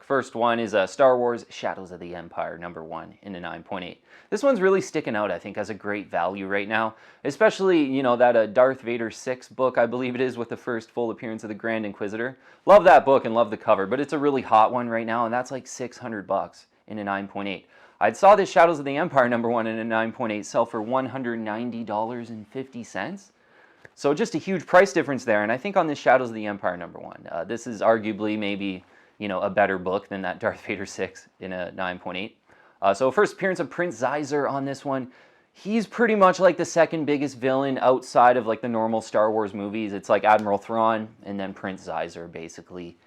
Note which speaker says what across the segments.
Speaker 1: First one is Star Wars Shadows of the Empire #1 in a 9.8. This one's really sticking out, I think, as a great value right now, especially, you know, that Darth Vader 6 book, I believe it is, with the first full appearance of the Grand Inquisitor. Love that book and love the cover, but it's a really hot one right now, and that's like $600 in a 9.8. I saw this Shadows of the Empire #1 in a 9.8 sell for $190.50. So just a huge price difference there, and I think on this Shadows of the Empire #1, this is arguably maybe, you know, a better book than that Darth Vader 6 in a 9.8. So first appearance of Prince Xizor on this one. He's pretty much like the second biggest villain outside of like the normal Star Wars movies. It's like Admiral Thrawn and then Prince Xizor, basically.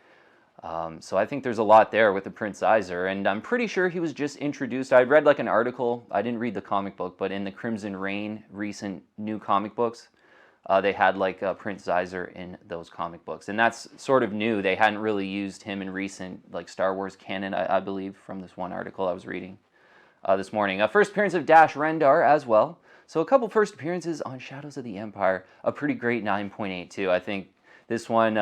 Speaker 1: So I think there's a lot there with the Prince Xizor, and I'm pretty sure he was just introduced. I read like an article, I didn't read the comic book, but in the Crimson Reign recent new comic books, they had like Prince Xizor in those comic books, and that's sort of new. They hadn't really used him in recent like Star Wars canon, I believe, from this one article I was reading this morning. First appearance of Dash Rendar as well. So a couple first appearances on Shadows of the Empire. A pretty great 9.8 too. I think this one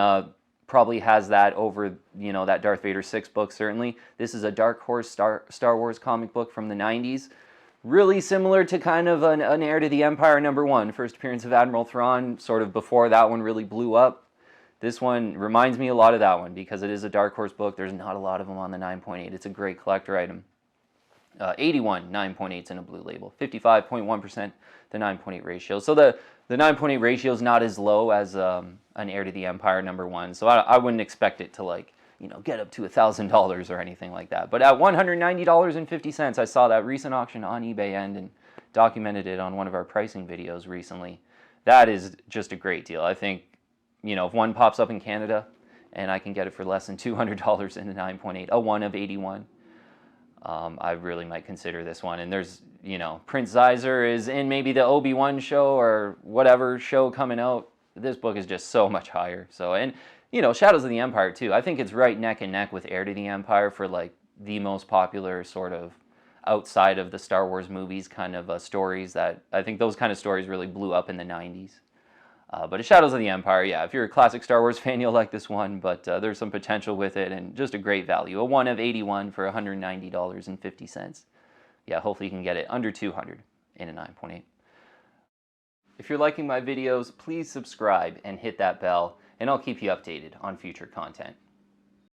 Speaker 1: probably has that over, you know, that Darth Vader 6 book, certainly. This is a Dark Horse Star Wars comic book from the 90s. Really similar to kind of an Heir to the Empire #1. First appearance of Admiral Thrawn, sort of before that one really blew up. This one reminds me a lot of that one because it is a Dark Horse book. There's not a lot of them on the 9.8. It's a great collector item. 81 9.8s in a blue label, 55.1% the 9.8 ratio. So the 9.8 ratio is not as low as an Heir to the Empire #1. So I wouldn't expect it to, like, you know, get up to $1,000 or anything like that. But at $190.50, I saw that recent auction on eBay and documented it on one of our pricing videos recently. That is just a great deal. I think, you know, if one pops up in Canada and I can get it for less than $200 in a 9.8, a 1 of 81, I really might consider this one. And there's, you know, Prince Xizor is in maybe the Obi-Wan show or whatever show coming out. This book is just so much higher. So, and, you know, Shadows of the Empire too. I think it's right neck and neck with Heir to the Empire for like the most popular sort of outside of the Star Wars movies kind of stories that I think those kind of stories really blew up in the 90s. But Shadows of the Empire, yeah, if you're a classic Star Wars fan, you'll like this one, but there's some potential with it and just a great value. A 1 of 81 for $190.50. Yeah, hopefully you can get it under 200 in a 9.8. If you're liking my videos, please subscribe and hit that bell, and I'll keep you updated on future content.